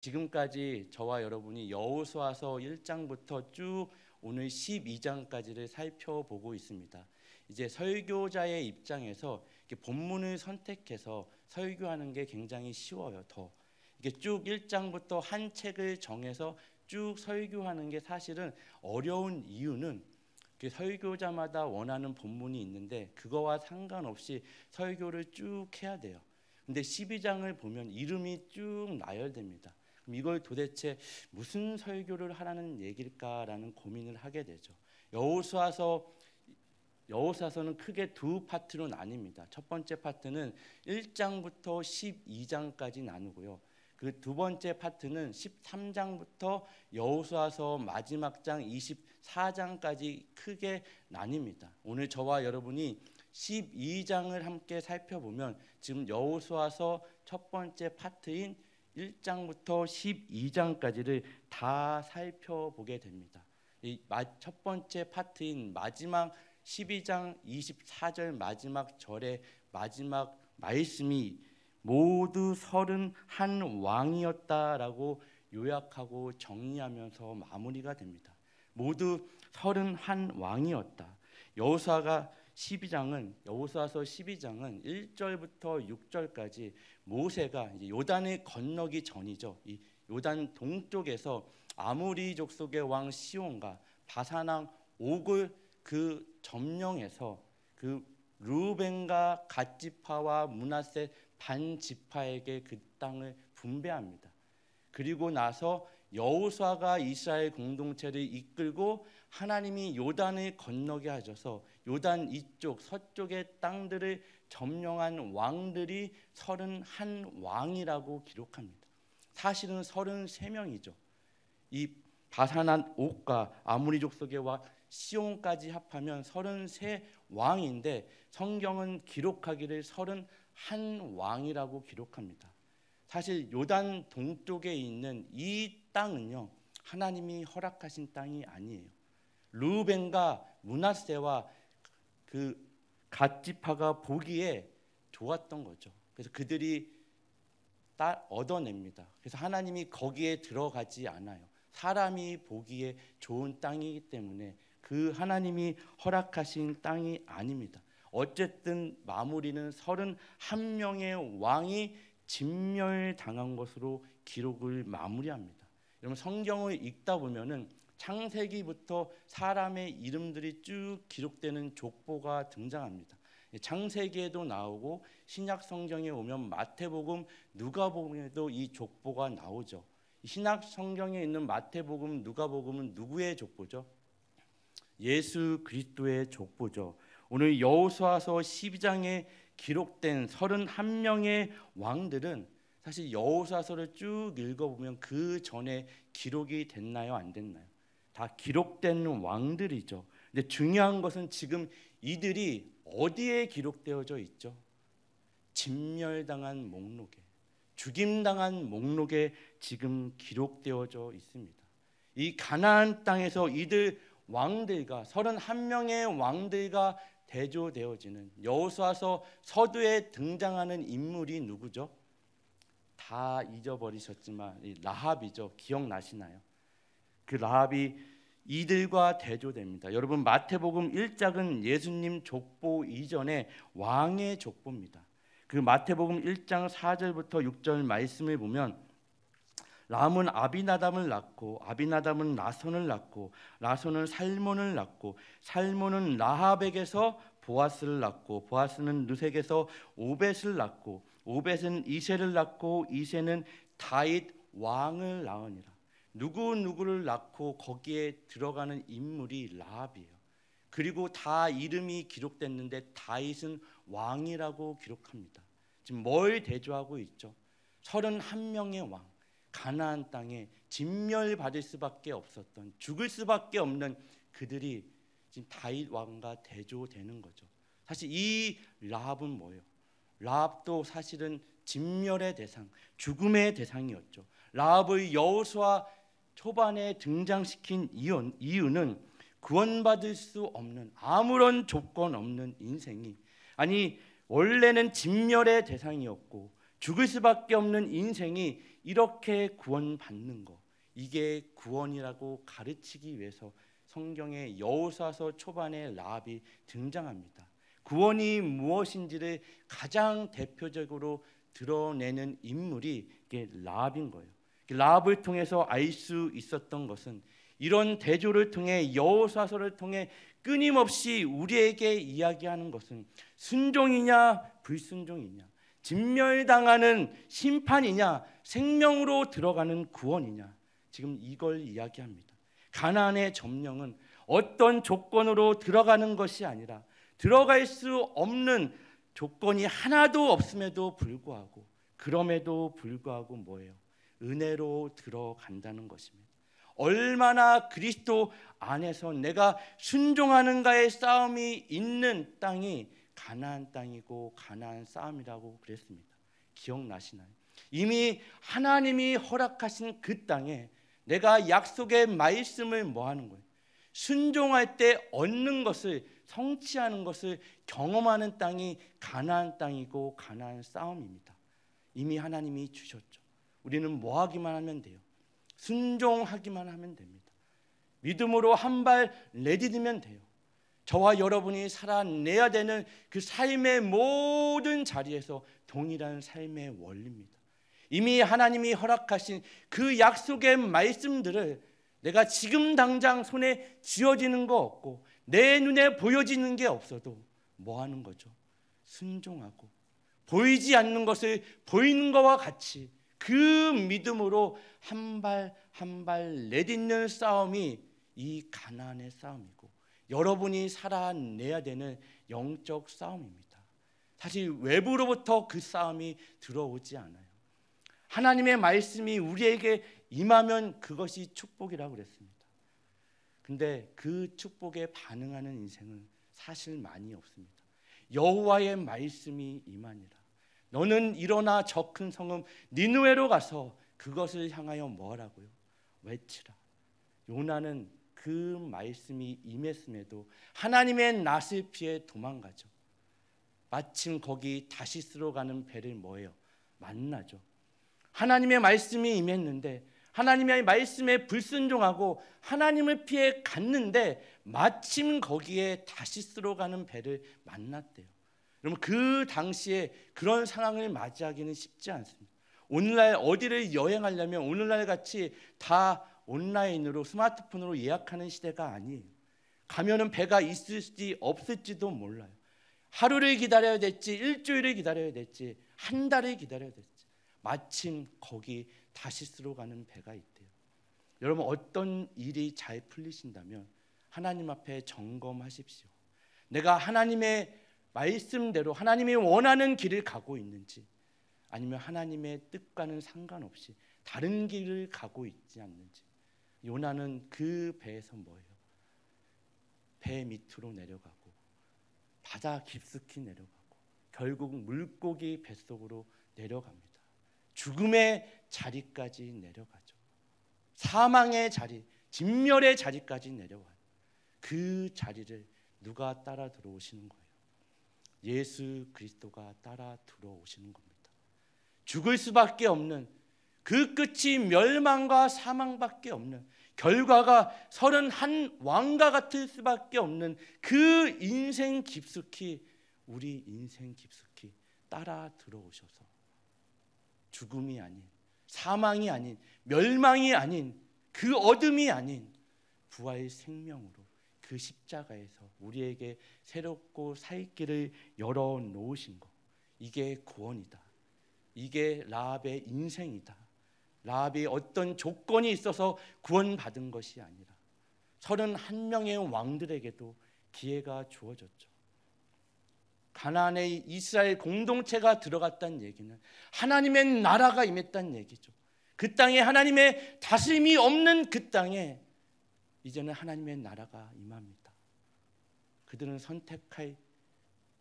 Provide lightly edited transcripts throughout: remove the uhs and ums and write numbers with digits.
지금까지 저와 여러분이 여호수아서 1장부터 쭉 오늘 12장까지를 살펴보고 있습니다. 이제 설교자의 입장에서 본문을 선택해서 설교하는 게 굉장히 쉬워요. 이게 쭉 1장부터 한 책을 정해서 쭉 설교하는 게 사실은 어려운 이유는 설교자마다 원하는 본문이 있는데 그거와 상관없이 설교를 쭉 해야 돼요. 근데 12장을 보면 이름이 쭉 나열됩니다. 그럼 이걸 도대체 무슨 설교를 하라는 얘기일까라는 고민을 하게 되죠. 여호수아서는 크게 두 파트로 나뉩니다. 첫 번째 파트는 1장부터 12장까지 나누고요. 그 두 번째 파트는 13장부터 여호수아서 마지막 장 24장까지 크게 나뉩니다. 오늘 저와 여러분이 12장을 함께 살펴보면 지금 여호수아서 첫 번째 파트인 1장부터 12장까지를 다 살펴보게 됩니다. 이 첫 번째 파트인 마지막 12장 24절 마지막 절의 마지막 말씀이 모두 31왕이었다라고 요약하고 정리하면서 마무리가 됩니다. 모두 31왕이었다. 여호수아서 12장은 1절부터 6절까지 모세가 이제 요단을 건너기 전이죠. 이 요단 동쪽에서 아모리 족속의 왕 시온과 바산 왕 옥을 그 점령해서 그 르우벤과 갓지파와 므낫세 반지파에게 그 땅을 분배합니다. 그리고 나서 여호수아가 이스라엘 공동체를 이끌고 하나님이 요단을 건너게 하셔서 요단 이쪽 서쪽의 땅들을 점령한 왕들이 31왕이라고 기록합니다. 사실은 33명이죠. 이 바산한 옥과 아모리 족속의 왕 시온까지 합하면 33왕인데 성경은 기록하기를 31왕이라고 기록합니다. 사실 요단 동쪽에 있는 이 땅은요, 하나님이 허락하신 땅이 아니에요. 르우벤과 므낫세와 그 갓지파가 보기에 좋았던 거죠. 그래서 그들이 얻어냅니다. 그래서 하나님이 거기에 들어가지 않아요. 사람이 보기에 좋은 땅이기 때문에 그 하나님이 허락하신 땅이 아닙니다. 어쨌든 마무리는 31명의 왕이 진멸당한 것으로 기록을 마무리합니다. 여러분 성경을 읽다 보면은 창세기부터 사람의 이름들이 쭉 기록되는 족보가 등장합니다. 창세기에도 나오고 신약 성경에 오면 마태복음, 누가복음에도 이 족보가 나오죠. 신약 성경에 있는 마태복음, 누가복음은 누구의 족보죠? 예수 그리스도의 족보죠. 오늘 여호수아서 12장에 기록된 31명의 왕들은 사실 여호수아서를 쭉 읽어보면 그 전에 기록이 됐나요? 안 됐나요? 다 기록된 왕들이죠. 근데 중요한 것은 지금 이들이 어디에 기록되어져 있죠? 진멸당한 목록에, 죽임당한 목록에 지금 기록되어져 있습니다. 이 가나안 땅에서 이들 왕들과 31명의 왕들과 대조되어지는 여호수아서 서두에 등장하는 인물이 누구죠? 다 잊어버리셨지만 라합이죠. 기억나시나요? 그 라합이 이들과 대조됩니다. 여러분 마태복음 1장은 예수님 족보 이전의 왕의 족보입니다. 그 마태복음 1장 4절부터 6절 말씀을 보면 람은 아비나답을 낳고 아비나답은 나손을 낳고 나손은 살몬을 낳고 살몬은 라합에게서 보아스를 낳고 보아스는 르색에서 오벳을 낳고 오벳은 이새를 낳고 이새는 다윗 왕을 낳으니라. 누구를 낳고 거기에 들어가는 인물이 라합이에요. 그리고 다 이름이 기록됐는데 다윗은 왕이라고 기록합니다. 지금 뭘 대조하고 있죠? 31명의 왕, 가나안 땅에 진멸받을 수밖에 없었던, 죽을 수밖에 없는 그들이 지금 다윗 왕과 대조되는 거죠. 사실 이 라합은 뭐예요? 라합도 사실은 진멸의 대상, 죽음의 대상이었죠. 라합의 여호수아 초반에 등장시킨 이유는 구원받을 수 없는, 아무런 조건 없는 인생이, 아니 원래는 진멸의 대상이었고 죽을 수밖에 없는 인생이 이렇게 구원받는 거, 이게 구원이라고 가르치기 위해서 성경에 여호수아서 초반에 라합이 등장합니다. 구원이 무엇인지를 가장 대표적으로 드러내는 인물이 이게 라합인 거예요. 라합을 통해서 알 수 있었던 것은, 이런 대조를 통해 여호수아서를 통해 끊임없이 우리에게 이야기하는 것은 순종이냐 불순종이냐, 진멸당하는 심판이냐 생명으로 들어가는 구원이냐, 지금 이걸 이야기합니다. 가나안의 점령은 어떤 조건으로 들어가는 것이 아니라 들어갈 수 없는 조건이 하나도 없음에도 불구하고, 그럼에도 불구하고 뭐예요? 은혜로 들어간다는 것입니다. 얼마나 그리스도 안에서 내가 순종하는가의 싸움이 있는 땅이 가나안 땅이고 가나안 싸움이라고 그랬습니다. 기억나시나요? 이미 하나님이 허락하신 그 땅에 내가 약속의 말씀을 뭐 하는 거예요? 순종할 때 얻는 것을, 성취하는 것을 경험하는 땅이 가나안 땅이고 가나안 싸움입니다. 이미 하나님이 주셨죠. 우리는 뭐 하기만 하면 돼요? 순종하기만 하면 됩니다. 믿음으로 한 발 내디디면 돼요. 저와 여러분이 살아내야 되는 그 삶의 모든 자리에서 동일한 삶의 원리입니다. 이미 하나님이 허락하신 그 약속의 말씀들을 내가 지금 당장 손에 쥐어지는 거 없고 내 눈에 보여지는 게 없어도 뭐 하는 거죠? 순종하고, 보이지 않는 것을 보이는 것과 같이 그 믿음으로 한 발 한 발 내딛는 싸움이 이 가나안의 싸움이고, 여러분이 살아내야 되는 영적 싸움입니다. 사실 외부로부터 그 싸움이 들어오지 않아요. 하나님의 말씀이 우리에게 임하면 그것이 축복이라고 그랬습니다. 근데 그 축복에 반응하는 인생은 사실 많이 없습니다. 여호와의 말씀이 임하니라. 너는 일어나 저 큰 성읍 니느웨로 가서 그것을 향하여 뭐라고요? 외치라. 요나는 그 말씀이 임했음에도 하나님의 낯을 피해 도망가죠. 마침 거기 다시스로 가는 배를 뭐예요? 만나죠. 하나님의 말씀이 임했는데 하나님의 말씀에 불순종하고 하나님을 피해 갔는데 마침 거기에 다시스로 가는 배를 만났대요. 여러분, 그 당시에 그런 상황을 맞이하기는 쉽지 않습니다. 오늘날 어디를 여행하려면 오늘날 같이 다 온라인으로 스마트폰으로 예약하는 시대가 아니에요. 가면은 배가 있을지 없을지도 몰라요. 하루를 기다려야 될지 일주일을 기다려야 될지 한 달을 기다려야 될지, 마침 거기 다시스로 가는 배가 있대요. 여러분, 어떤 일이 잘 풀리신다면 하나님 앞에 점검하십시오. 내가 하나님의 말씀대로 하나님이 원하는 길을 가고 있는지, 아니면 하나님의 뜻과는 상관없이 다른 길을 가고 있지 않는지. 요나는 그 배에서 뭐예요? 배 밑으로 내려가고 바다 깊숙이 내려가고 결국 물고기 뱃속으로 내려갑니다. 죽음의 자리까지 내려가죠. 사망의 자리, 진멸의 자리까지 내려와요. 그 자리를 누가 따라 들어오시는 거예요? 예수 그리스도가 따라 들어오시는 겁니다. 죽을 수밖에 없는, 그 끝이 멸망과 사망밖에 없는, 결과가 31 왕과 같을 수밖에 없는 그 인생 깊숙이, 우리 인생 깊숙이 따라 들어오셔서 죽음이 아닌, 사망이 아닌, 멸망이 아닌, 그 어둠이 아닌 부활 생명으로 그 십자가에서 우리에게 새롭고 살 길을 열어놓으신 것, 이게 구원이다. 이게 라합의 인생이다. 라합이 어떤 조건이 있어서 구원받은 것이 아니라 31명의 왕들에게도 기회가 주어졌죠. 가나안의 이스라엘 공동체가 들어갔다는 얘기는 하나님의 나라가 임했다는 얘기죠. 그 땅에 하나님의 다스림이 없는 그 땅에 이제는 하나님의 나라가 임합니다. 그들은 선택할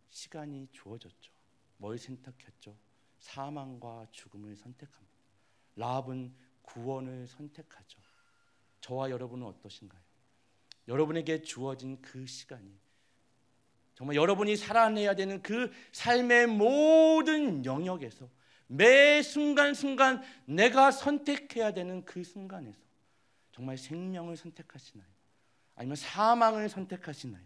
시간이 주어졌죠. 뭘 선택했죠? 사망과 죽음을 선택합니다. 라합은 구원을 선택하죠. 저와 여러분은 어떠신가요? 여러분에게 주어진 그 시간이, 정말 여러분이 살아내야 되는 그 삶의 모든 영역에서 매 순간순간 내가 선택해야 되는 그 순간에서 정말 생명을 선택하시나요? 아니면 사망을 선택하시나요?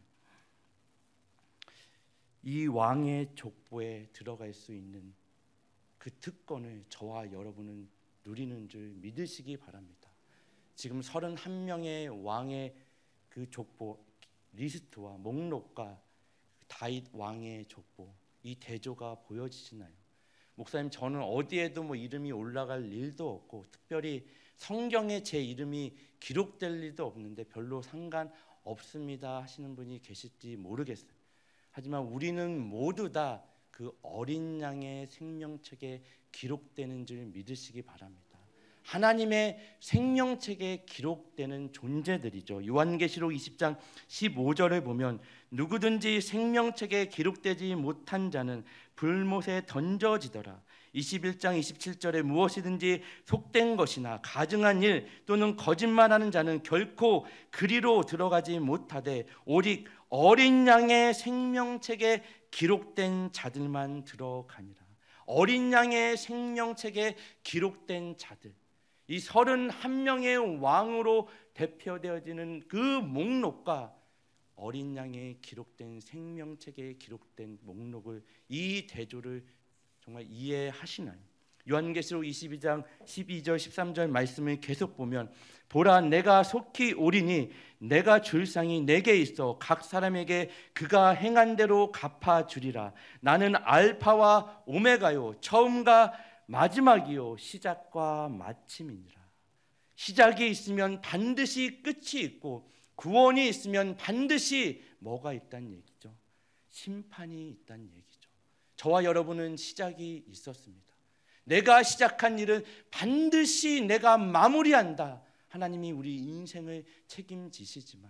이 왕의 족보에 들어갈 수 있는 그 특권을 저와 여러분은 누리는 줄 믿으시기 바랍니다. 지금 31명의 왕의 그 족보 리스트와 목록과 다윗 왕의 족보, 이 대조가 보여지시나요? 목사님, 저는 어디에도 이름이 올라갈 일도 없고 특별히 성경에 제 이름이 기록될 일도 없는데 별로 상관없습니다 하시는 분이 계실지 모르겠어요. 하지만 우리는 모두 다 그 어린 양의 생명책에 기록되는 줄 믿으시기 바랍니다. 하나님의 생명책에 기록되는 존재들이죠. 요한계시록 20장 15절을 보면 누구든지 생명책에 기록되지 못한 자는 불못에 던져지더라. 21장 27절에 무엇이든지 속된 것이나 가증한 일 또는 거짓말하는 자는 결코 그리로 들어가지 못하되 오직 어린 양의 생명책에 기록된 자들만 들어가니라. 어린 양의 생명책에 기록된 자들, 이 31명의 왕으로 대표되어지는 그 목록과 어린 양의 기록된 생명책에 기록된 목록을, 이 대조를 정말 이해하시나요? 요한계시록 22장 12절 13절 말씀을 계속 보면 보라, 내가 속히 오리니 내가 줄 상이 내게 있어 각 사람에게 그가 행한 대로 갚아주리라. 나는 알파와 오메가요, 처음과 마지막이요, 시작과 마침이니라. 시작이 있으면 반드시 끝이 있고 구원이 있으면 반드시 뭐가 있다는 얘기죠? 심판이 있다는 얘기죠. 저와 여러분은 시작이 있었습니다. 내가 시작한 일은 반드시 내가 마무리한다. 하나님이 우리 인생을 책임지시지만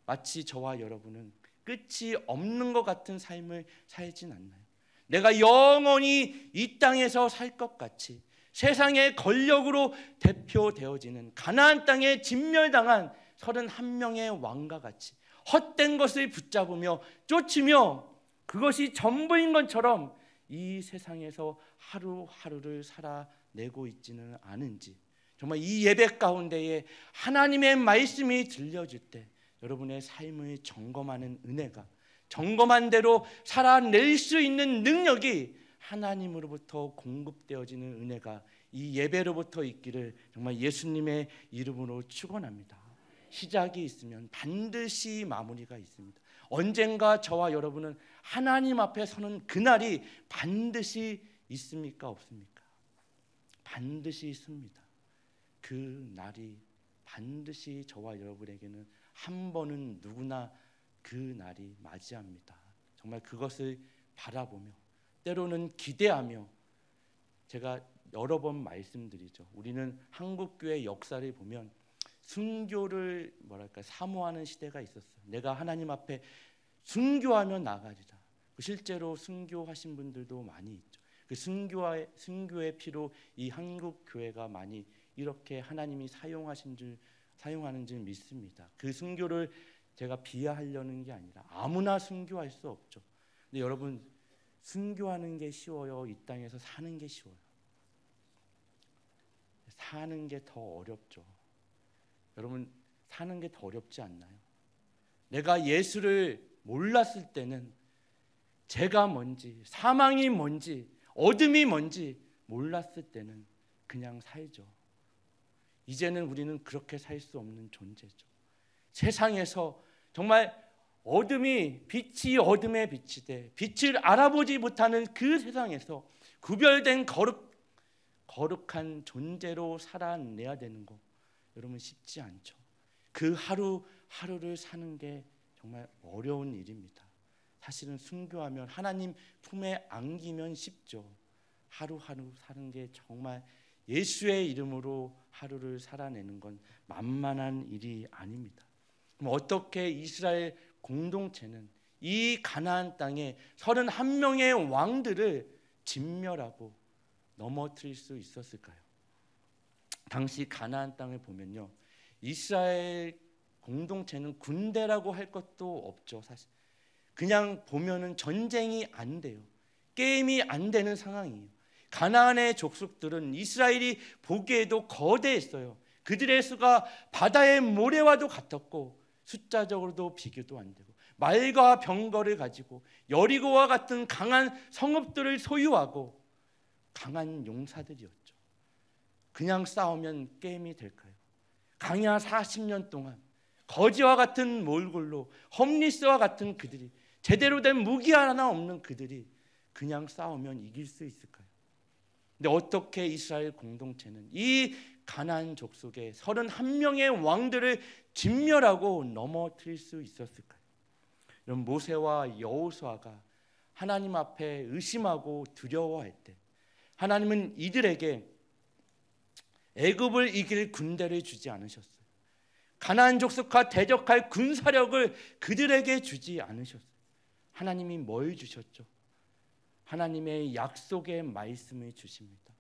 마치 저와 여러분은 끝이 없는 것 같은 삶을 살진 않나요? 내가 영원히 이 땅에서 살 것 같이 세상의 권력으로 대표되어지는 가나안 땅에 진멸당한 31명의 왕과 같이 헛된 것을 붙잡으며 쫓으며 그것이 전부인 것처럼 이 세상에서 하루하루를 살아내고 있지는 않은지, 정말 이 예배 가운데에 하나님의 말씀이 들려질 때 여러분의 삶을 점검하는 은혜가, 점검한 대로 살아낼 수 있는 능력이 하나님으로부터 공급되어지는 은혜가 이 예배로부터 있기를 정말 예수님의 이름으로 축원합니다. 시작이 있으면 반드시 마무리가 있습니다. 언젠가 저와 여러분은 하나님 앞에 서는 그날이 반드시 있습니까? 없습니까? 반드시 있습니다. 그 날이 반드시 저와 여러분에게는 한 번은 누구나 그 날이 맞이합니다. 정말 그것을 바라보며 때로는 기대하며, 제가 여러 번 말씀드리죠. 우리는 한국교회 역사를 보면 순교를 사모하는 시대가 있었어요. 내가 하나님 앞에 순교하며 나가리라. 실제로 순교하신 분들도 많이 있죠. 그 순교의 피로 이 한국 교회가 많이 이렇게 하나님이 사용하는 줄 믿습니다. 그 순교를 제가 비하하려는 게 아니라 아무나 순교할 수 없죠. 근데 여러분, 순교하는 게 쉬워요? 이 땅에서 사는 게 쉬워요? 사는 게 더 어렵죠. 여러분, 사는 게 더 어렵지 않나요? 내가 예수를 몰랐을 때는 죄가 뭔지, 사망이 뭔지, 어둠이 뭔지 몰랐을 때는 그냥 살죠. 이제는 우리는 그렇게 살 수 없는 존재죠. 세상에서 정말 빛이 어둠에 비치되 빛을 알아보지 못하는 그 세상에서 구별된 거룩한 존재로 살아내야 되는 거, 여러분 쉽지 않죠. 그 하루하루를 사는 게 정말 어려운 일입니다. 사실은 순교하면 하나님 품에 안기면 쉽죠. 하루하루 사는 게 정말 예수의 이름으로 하루를 살아내는 건 만만한 일이 아닙니다. 그럼 어떻게 이스라엘 공동체는 이 가나안 땅에 31명의 왕들을 진멸하고 넘어뜨릴 수 있었을까요? 당시 가나안 땅을 보면요, 이스라엘 공동체는 군대라고 할 것도 없죠. 사실 그냥 보면은 전쟁이 안 돼요. 게임이 안 되는 상황이에요. 가나안의 족속들은 이스라엘이 보기에도 거대했어요. 그들의 수가 바다의 모래와도 같았고 숫자적으로도 비교도 안 되고 말과 병거를 가지고 여리고와 같은 강한 성읍들을 소유하고 강한 용사들이었죠. 그냥 싸우면 게임이 될까요? 강야 40년 동안 거지와 같은 몰골로 험리스와 같은 그들이, 제대로 된 무기 하나 없는 그들이 그냥 싸우면 이길 수 있을까요? 근데 어떻게 이스라엘 공동체는 이 가나안 족속의 31명의 왕들을 진멸하고 넘어뜨릴 수 있었을까요? 이런 모세와 여호수아가 하나님 앞에 의심하고 두려워할 때 하나님은 이들에게 애굽을 이길 군대를 주지 않으셨어요. 가나안 족속과 대적할 군사력을 그들에게 주지 않으셨어요. 하나님이 뭘 주셨죠? 하나님의 약속의 말씀을 주십니다.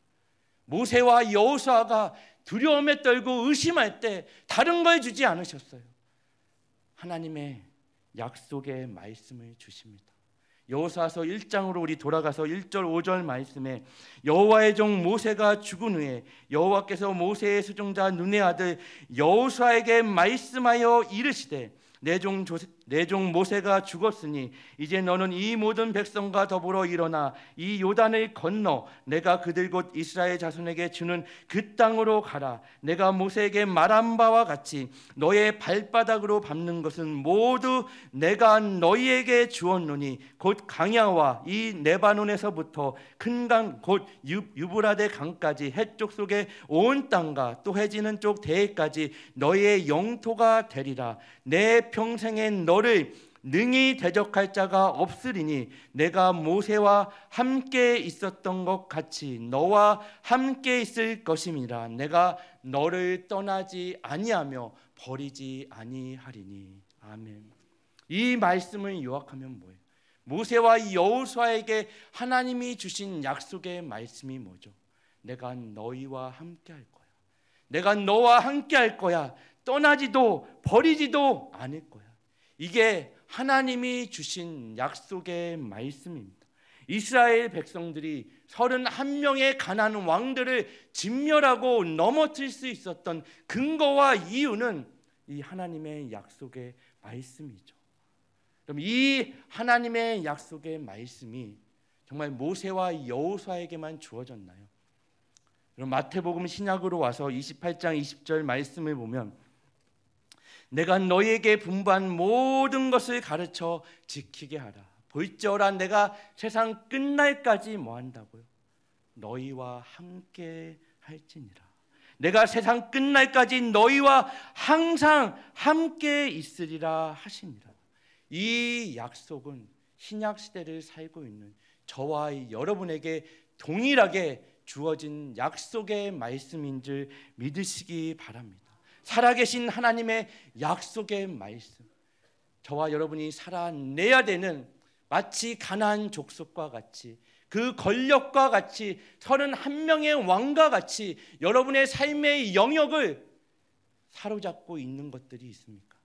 모세와 여호수아가 두려움에 떨고 의심할 때 다른 걸 주지 않으셨어요. 하나님의 약속의 말씀을 주십니다. 여호수아서 1장으로 우리 돌아가서 1절 5절 말씀에 여호와의 종 모세가 죽은 후에 여호와께서 모세의 수종자 눈의 아들 여호수아에게 말씀하여 이르시되 내 종 모세가 죽었으니 이제 너는 이 모든 백성과 더불어 일어나 이 요단을 건너 내가 그들 곧 이스라엘 자손에게 주는 그 땅으로 가라. 내가 모세에게 말한 바와 같이 너의 발바닥으로 밟는 것은 모두 내가 너희에게 주었노니 곧 강야와 이 레바논에서부터 큰 강 곧 유브라데 강까지 해쪽 속의 온 땅과 또 해지는 쪽 대해까지 너희의 영토가 되리라. 내 평생에 너를 능히 대적할 자가 없으리니 내가 모세와 함께 있었던 것 같이 너와 함께 있을 것임이라. 내가 너를 떠나지 아니하며 버리지 아니하리니. 아멘. 이 말씀을 요약하면 뭐예요? 모세와 여호수아에게 하나님이 주신 약속의 말씀이 뭐죠? 내가 너희와 함께 할 거야. 내가 너와 함께 할 거야. 떠나지도 버리지도 않을 거야. 이게 하나님이 주신 약속의 말씀입니다. 이스라엘 백성들이 31명의 가나안 왕들을 진멸하고 넘어뜨릴 수 있었던 근거와 이유는 이 하나님의 약속의 말씀이죠. 그럼 이 하나님의 약속의 말씀이 정말 모세와 여호수아에게만 주어졌나요? 그럼 마태복음 신약으로 와서 28장 20절 말씀을 보면 내가 너희에게 분부한 모든 것을 가르쳐 지키게 하라. 볼지어라 내가 세상 끝날까지 뭐 한다고요? 너희와 함께 할지니라. 내가 세상 끝날까지 너희와 항상 함께 있으리라 하시니라. 이 약속은 신약 시대를 살고 있는 저와 여러분에게 동일하게 주어진 약속의 말씀인 줄 믿으시기 바랍니다. 살아계신 하나님의 약속의 말씀, 저와 여러분이 살아내야 되는 마치 가나안 족속과 같이 그 권력과 같이 31명의 왕과 같이 여러분의 삶의 영역을 사로잡고 있는 것들이 있습니까?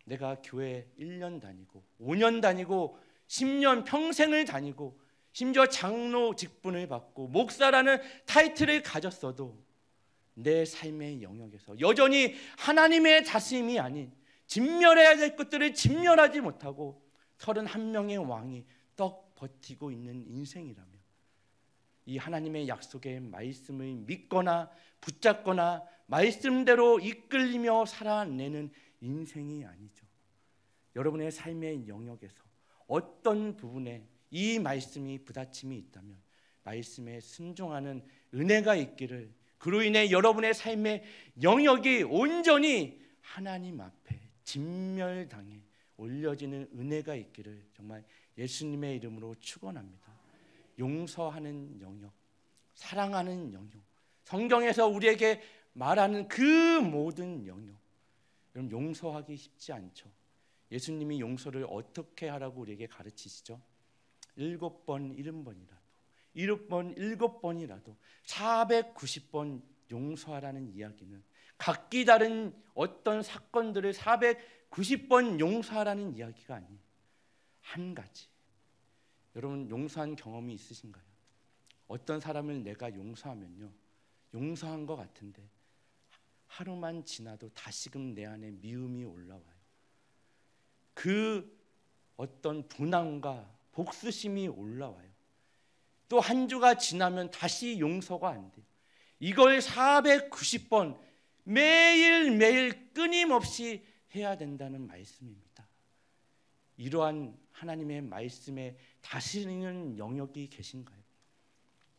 내가 교회 1년 다니고 5년 다니고 10년 평생을 다니고 심지어 장로 직분을 받고 목사라는 타이틀을 가졌어도 내 삶의 영역에서 여전히 하나님의 다스림이 아닌 진멸해야 될 것들을 진멸하지 못하고 31명의 왕이 떡 버티고 있는 인생이라면 이 하나님의 약속의 말씀을 믿거나 붙잡거나 말씀대로 이끌리며 살아내는 인생이 아니죠. 여러분의 삶의 영역에서 어떤 부분에 이 말씀이 부딪힘이 있다면 말씀에 순종하는 은혜가 있기를, 그로 인해 여러분의 삶의 영역이 온전히 하나님 앞에 진멸당해 올려지는 은혜가 있기를 정말 예수님의 이름으로 축원합니다. 용서하는 영역, 사랑하는 영역, 성경에서 우리에게 말하는 그 모든 영역, 여러분 용서하기 쉽지 않죠. 예수님이 용서를 어떻게 하라고 우리에게 가르치시죠? 7번 70번이라도 7번 7번이라도 490번 용서하라는 이야기는 각기 다른 어떤 사건들을 490번 용서하라는 이야기가 아니에요. 한 가지. 여러분 용서한 경험이 있으신가요? 어떤 사람을 내가 용서하면요, 용서한 것 같은데 하루만 지나도 다시금 내 안에 미움이 올라와요. 그 어떤 분함과 복수심이 올라와요. 또 한 주가 지나면 다시 용서가 안 돼요. 이걸 490번 매일매일 끊임없이 해야 된다는 말씀입니다. 이러한 하나님의 말씀에 다스리는 영역이 계신가요?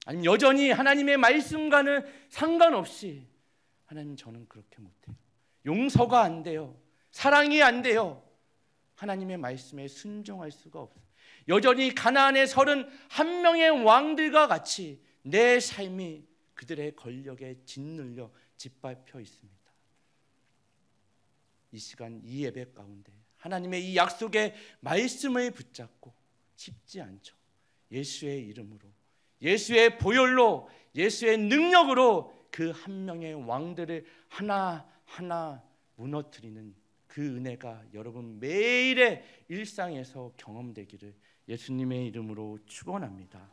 아니면 여전히 하나님의 말씀과는 상관없이 하나님, 저는 그렇게 못해요, 용서가 안 돼요, 사랑이 안 돼요, 하나님의 말씀에 순종할 수가 없어요. 여전히 가나안의 31명의 왕들과 같이 내 삶이 그들의 권력에 짓눌려 짓밟혀 있습니다. 이 시간 이 예배 가운데 하나님의 이 약속의 말씀을 붙잡고 쉽지 않죠. 예수의 이름으로, 예수의 보혈로, 예수의 능력으로 그 한 명의 왕들을 하나하나 무너뜨리는 그 은혜가 여러분 매일의 일상에서 경험되기를 예수님의 이름으로 축원합니다.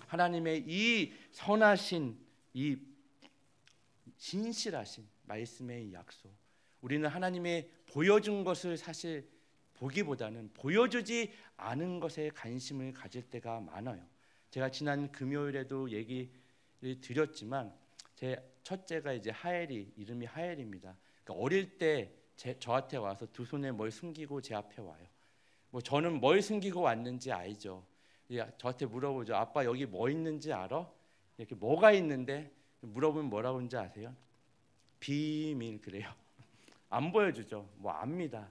하나님의 이 선하신, 이 신실하신 말씀의 약속, 우리는 하나님의 보여준 것을 사실 보기보다는 보여주지 않은 것에 관심을 가질 때가 많아요. 제가 지난 금요일에도 얘기를 드렸지만 제 첫째가 이제 하엘이, 이름이 하엘입니다. 그러니까 어릴 때 저한테 와서 두 손에 뭘 숨기고 제 앞에 와요. 뭐 저는 뭘 숨기고 왔는지 알죠. 저한테 물어보죠. 아빠 여기 뭐 있는지 알아? 이렇게 뭐가 있는데 물어보면 뭐라고 하는지 아세요? 비밀 그래요. 안 보여주죠. 뭐 압니다.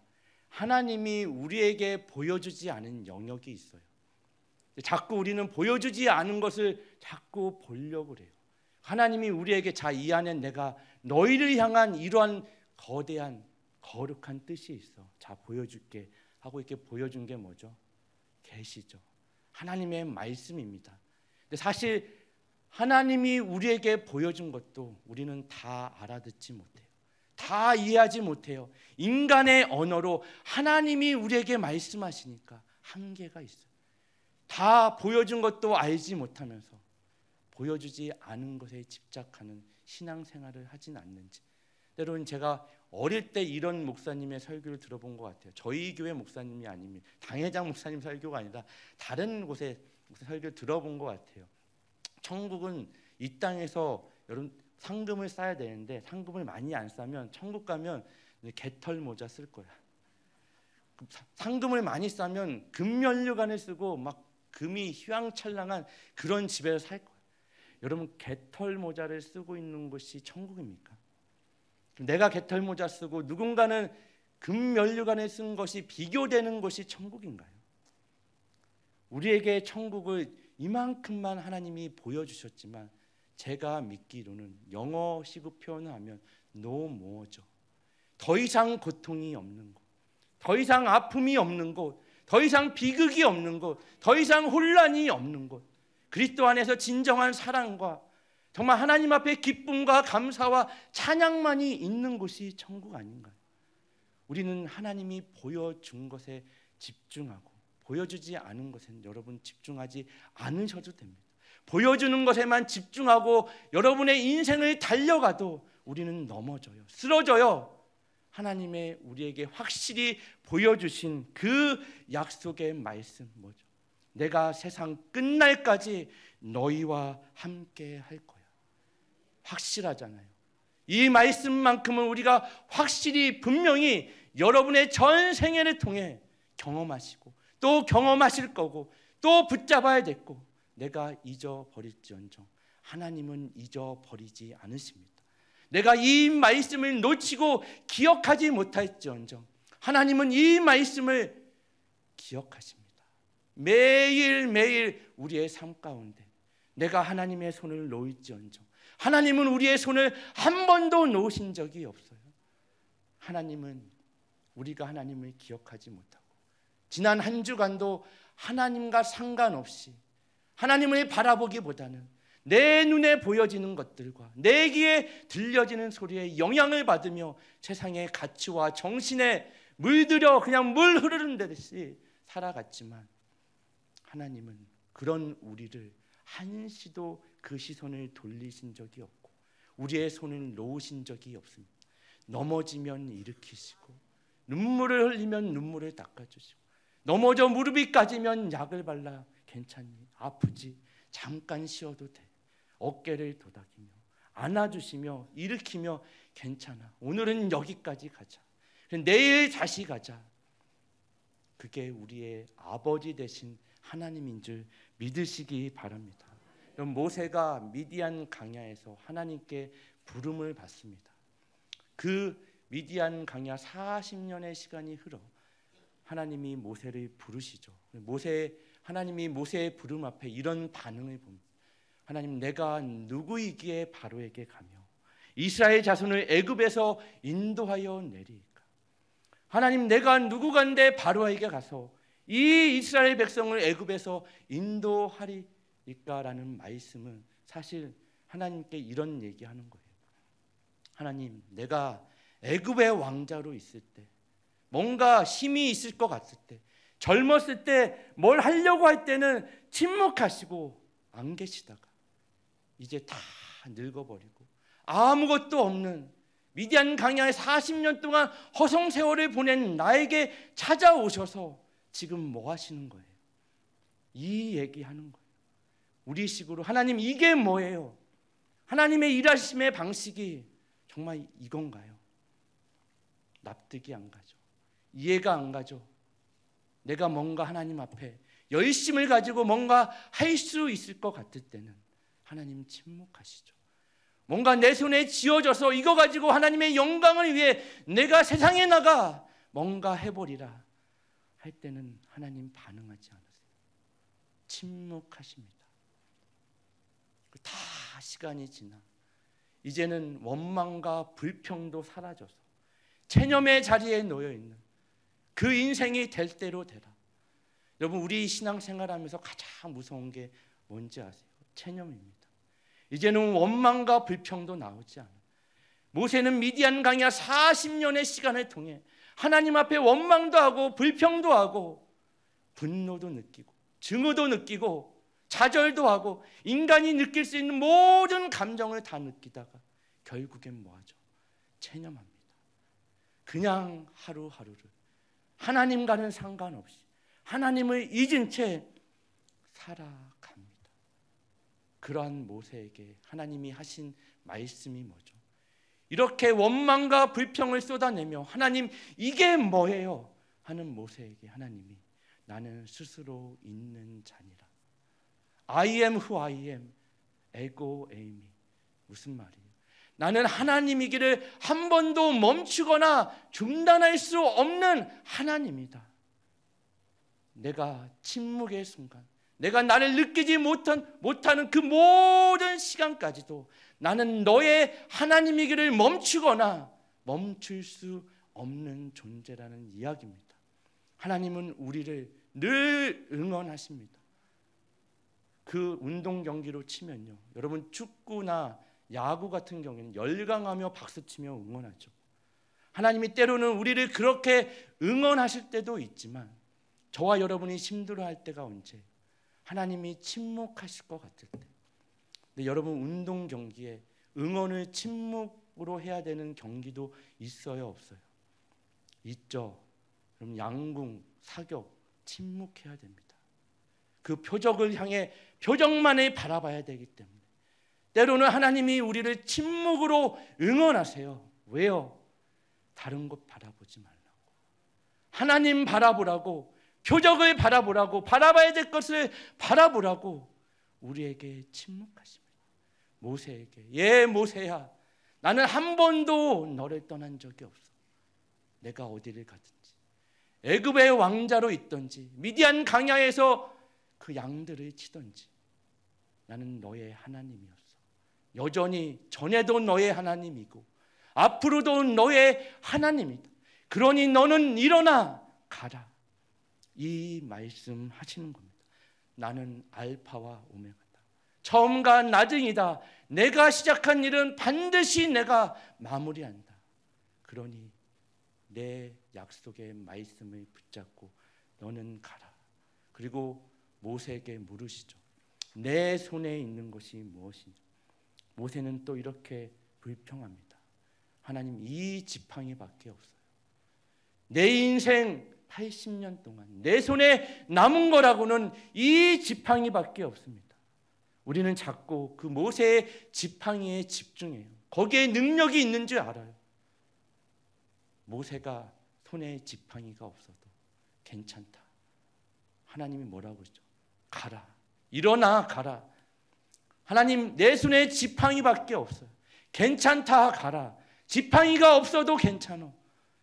하나님이 우리에게 보여주지 않은 영역이 있어요. 자꾸 우리는 보여주지 않은 것을 자꾸 보려고 그래요. 하나님이 우리에게 자, 이 안에 내가 너희를 향한 이러한 거대한 거룩한 뜻이 있어. 자, 보여줄게 하고 이렇게 보여준 게 뭐죠? 계시죠. 하나님의 말씀입니다. 근데 사실 하나님이 우리에게 보여준 것도 우리는 다 알아듣지 못해요. 다 이해하지 못해요. 인간의 언어로 하나님이 우리에게 말씀하시니까 한계가 있어요. 다 보여준 것도 알지 못하면서 보여주지 않은 것에 집착하는 신앙생활을 하진 않는지. 때로는 제가 어릴 때 이런 목사님의 설교를 들어본 것 같아요. 저희 교회 목사님이 아닙니다. 당회장 목사님 설교가 아니라 다른 곳에 설교를 들어본 것 같아요. 천국은 이 땅에서 여러분 상금을 쌓아야 되는데 상금을 많이 안 싸면 천국 가면 개털 모자 쓸 거야. 상금을 많이 싸면 금면류관을 쓰고 막 금이 휘황찬란한 그런 집에서 살 거야. 여러분, 개털 모자를 쓰고 있는 곳이 천국입니까? 내가 개털 모자 쓰고 누군가는 금면류관을 쓴 것이 비교되는 것이 천국인가요? 우리에게 천국을 이만큼만 하나님이 보여주셨지만 제가 믿기로는 영어식으로 표현을 하면 no more죠. 더 이상 고통이 없는 곳, 더 이상 아픔이 없는 곳, 더 이상 비극이 없는 곳, 더 이상 혼란이 없는 곳, 그리스도 안에서 진정한 사랑과 정말 하나님 앞에 기쁨과 감사와 찬양만이 있는 곳이 천국 아닌가요? 우리는 하나님이 보여준 것에 집중하고 보여주지 않은 것엔 여러분 집중하지 않으셔도 됩니다. 보여주는 것에만 집중하고 여러분의 인생을 달려가도 우리는 넘어져요. 쓰러져요. 하나님의 우리에게 확실히 보여주신 그 약속의 말씀 뭐죠? 내가 세상 끝날까지 너희와 함께 할 거야. 확실하잖아요. 이 말씀만큼은 우리가 확실히 분명히 여러분의 전 생애를 통해 경험하시고 또 경험하실 거고 또 붙잡아야 됐고, 내가 잊어버릴지언정 하나님은 잊어버리지 않으십니다. 내가 이 말씀을 놓치고 기억하지 못할지언정 하나님은 이 말씀을 기억하십니다. 매일매일 우리의 삶 가운데 내가 하나님의 손을 놓을지언정 하나님은 우리의 손을 한 번도 놓으신 적이 없어요. 하나님은 우리가 하나님을 기억하지 못하고 지난 한 주간도 하나님과 상관없이 하나님을 바라보기보다는 내 눈에 보여지는 것들과 내 귀에 들려지는 소리에 영향을 받으며 세상의 가치와 정신에 물들여 그냥 물 흐르는 듯이 살아갔지만 하나님은 그런 우리를 한시도 그 시선을 돌리신 적이 없고 우리의 손을 놓으신 적이 없습니다. 넘어지면 일으키시고 눈물을 흘리면 눈물을 닦아주시고 넘어져 무릎이 까지면 약을 발라 괜찮니? 아프지? 잠깐 쉬어도 돼. 어깨를 도닥이며 안아주시며 일으키며 괜찮아. 오늘은 여기까지 가자. 내일 다시 가자. 그게 우리의 아버지 되신 하나님인 줄 믿으시기 바랍니다. 모세가 미디안 광야에서 하나님께 부름을 받습니다. 그 미디안 광야 40년의 시간이 흘러 하나님이 모세를 부르시죠. 하나님이 모세의 부름 앞에 이런 반응을 봅니다. 하나님, 내가 누구이기에 바로에게 가며 이스라엘 자손을 애굽에서 인도하여 내리까? 하나님, 내가 누구간데 바로에게 가서 이 이스라엘 백성을 애굽에서 인도하리까라는 말씀은 사실 하나님께 이런 얘기하는 거예요. 하나님, 내가 애굽의 왕자로 있을 때, 뭔가 힘이 있을 것 같을 때, 젊었을 때 뭘 하려고 할 때는 침묵하시고 안 계시다가 이제 다 늙어버리고 아무것도 없는 미디안 광야에 40년 동안 허송세월을 보낸 나에게 찾아오셔서 지금 뭐 하시는 거예요? 이 얘기하는 거예요. 우리식으로 하나님 이게 뭐예요? 하나님의 일하심의 방식이 정말 이건가요? 납득이 안 가죠. 이해가 안 가죠. 내가 뭔가 하나님 앞에 열심을 가지고 뭔가 할 수 있을 것 같을 때는 하나님 침묵하시죠. 뭔가 내 손에 쥐어져서 이거 가지고 하나님의 영광을 위해 내가 세상에 나가 뭔가 해보리라 할 때는 하나님 반응하지 않으세요. 침묵하십니다. 다 시간이 지나 이제는 원망과 불평도 사라져서 체념의 자리에 놓여있는 그 인생이 될 대로 되라. 여러분, 우리 신앙생활하면서 가장 무서운 게 뭔지 아세요? 체념입니다. 이제는 원망과 불평도 나오지 않아요. 모세는 미디안 광야 40년의 시간을 통해 하나님 앞에 원망도 하고 불평도 하고 분노도 느끼고 증오도 느끼고 좌절도 하고 인간이 느낄 수 있는 모든 감정을 다 느끼다가 결국엔 뭐하죠? 체념합니다. 그냥 하루하루를 하나님과는 상관없이 하나님을 잊은 채 살아갑니다. 그러한 모세에게 하나님이 하신 말씀이 뭐죠? 이렇게 원망과 불평을 쏟아내며 하나님 이게 뭐예요? 하는 모세에게 하나님이 나는 스스로 있는 자니라. I am who I am. 에고 에이미. 무슨 말이에요? 나는 하나님이기를 한 번도 멈추거나 중단할 수 없는 하나님이다. 내가 침묵의 순간, 내가 나를 느끼지 못하는 그 모든 시간까지도 나는 너의 하나님이기를 멈추거나 멈출 수 없는 존재라는 이야기입니다. 하나님은 우리를 늘 응원하십니다. 그 운동 경기로 치면요, 여러분 축구나 야구 같은 경우에는 열광하며 박수치며 응원하죠. 하나님이 때로는 우리를 그렇게 응원하실 때도 있지만 저와 여러분이 힘들어할 때가 언제? 하나님이 침묵하실 것 같을 때. 근데 여러분, 운동 경기에 응원을 침묵으로 해야 되는 경기도 있어요, 없어요? 있죠. 그럼 양궁, 사격 침묵해야 됩니다. 그 표적을 향해 표적만을 바라봐야 되기 때문에 때로는 하나님이 우리를 침묵으로 응원하세요. 왜요? 다른 곳 바라보지 말라고. 하나님 바라보라고, 표적을 바라보라고, 바라봐야 될 것을 바라보라고 우리에게 침묵하십니다. 모세에게, 예 모세야, 나는 한 번도 너를 떠난 적이 없어. 내가 어디를 가든지 애굽의 왕자로 있든지 미디안 광야에서 그 양들을 치든지 나는 너의 하나님이었어. 여전히 전에도 너의 하나님이고 앞으로도 너의 하나님이다. 그러니 너는 일어나 가라. 이 말씀 하시는 겁니다. 나는 알파와 오메가다. 처음과 나중이다. 내가 시작한 일은 반드시 내가 마무리한다. 그러니 내 약속의 말씀을 붙잡고 너는 가라. 그리고 모세에게 물으시죠. 내 손에 있는 것이 무엇이냐. 모세는 또 이렇게 불평합니다. 하나님, 이 지팡이밖에 없어요. 내 인생 80년 동안 내 손에 남은 거라고는 이 지팡이밖에 없습니다. 우리는 자꾸 그 모세의 지팡이에 집중해요. 거기에 능력이 있는 줄 알아요. 모세가 손에 지팡이가 없어도 괜찮다. 하나님이 뭐라고 그러죠? 가라. 일어나 가라. 하나님, 내 손에 지팡이밖에 없어요. 괜찮다, 가라. 지팡이가 없어도 괜찮아.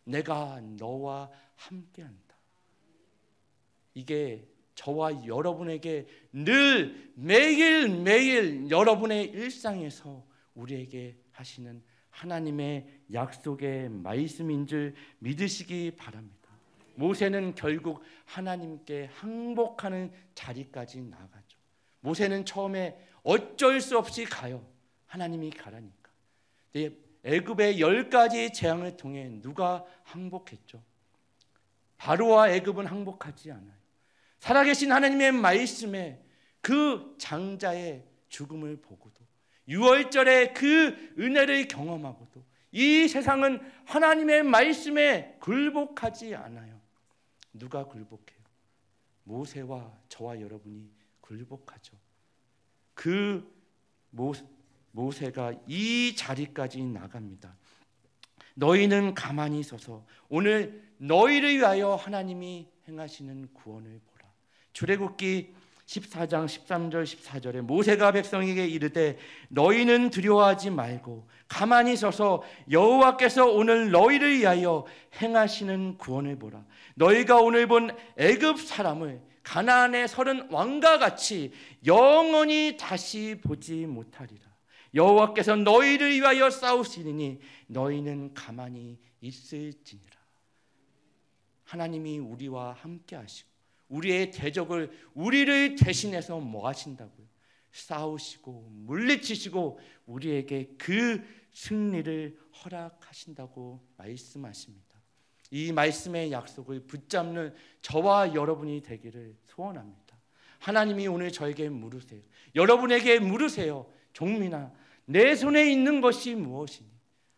내가 너와 함께한다. 이게 저와 여러분에게 늘 매일매일 여러분의 일상에서 우리에게 하시는 하나님의 약속의 말씀인 줄 믿으시기 바랍니다. 모세는 결국 하나님께 항복하는 자리까지 나가죠. 모세는 처음에 어쩔 수 없이 가요. 하나님이 가라니까. 애굽의 10가지 재앙을 통해 누가 항복했죠? 바로와 애굽은 항복하지 않아요. 살아계신 하나님의 말씀에 그 장자의 죽음을 보고도, 유월절에 그 은혜를 경험하고도 이 세상은 하나님의 말씀에 굴복하지 않아요. 누가 굴복해요? 모세와 저와 여러분이 굴복하죠. 그 모세가 이 자리까지 나갑니다. 너희는 가만히 서서 오늘 너희를 위하여 하나님이 행하시는 구원을 보라. 출애굽기 14장 13절 14절에 모세가 백성에게 이르되 너희는 두려워하지 말고 가만히 서서 여호와께서 오늘 너희를 위하여 행하시는 구원을 보라. 너희가 오늘 본 애굽 사람을 가나안의 30 왕과 같이 영원히 다시 보지 못하리라. 여호와께서 너희를 위하여 싸우시리니 너희는 가만히 있을지니라. 하나님이 우리와 함께 하시고 우리의 대적을 우리를 대신해서 뭐 하신다고요? 싸우시고 물리치시고 우리에게 그 승리를 허락하신다고 말씀하십니다. 이 말씀의 약속을 붙잡는 저와 여러분이 되기를 소원합니다. 하나님이 오늘 저에게 물으세요. 여러분에게 물으세요. 종민아, 내 손에 있는 것이 무엇이니?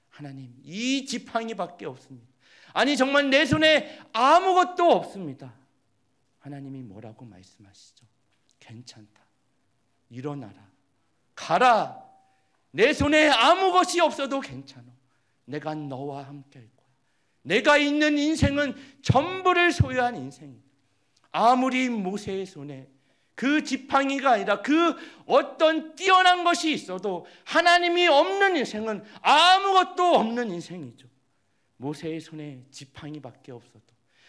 하나님, 이 지팡이밖에 없습니다. 아니, 정말 내 손에 아무것도 없습니다. 하나님이 뭐라고 말씀하시죠? 괜찮다. 일어나라. 가라. 내 손에 아무 것이 없어도 괜찮아. 내가 너와 함께 할 거야. 내가 있는 인생은 전부를 소유한 인생이다. 아무리 모세의 손에 그 지팡이가 아니라 그 어떤 뛰어난 것이 있어도 하나님이 없는 인생은 아무것도 없는 인생이죠. 모세의 손에 지팡이밖에 없어도,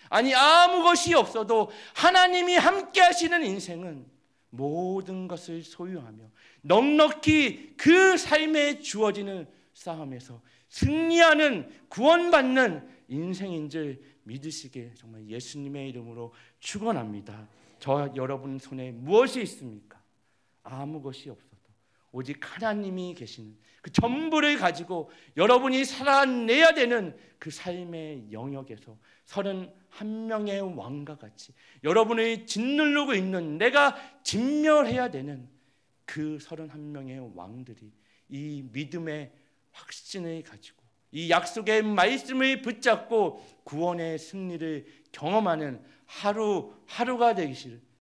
아니 아무 것이 없어도 하나님이 함께 하시는 인생은 모든 것을 소유하며 넉넉히 그 삶에 주어지는 싸움에서 승리하는, 구원받는 인생인 줄 믿으시길 정말 예수님의 이름으로 축원합니다. 저 여러분 손에 무엇이 있습니까? 아무 것이 없어도 오직 하나님이 계시는 그 전부를 가지고 여러분이 살아내야 되는 그 삶의 영역에서 31명의 왕과 같이 여러분을 짓누르고 있는, 내가 진멸해야 되는 그 31명의 왕들이 이 믿음의 확신을 가지고 이 약속의 말씀을 붙잡고 구원의 승리를 경험하는 하루하루가 되기를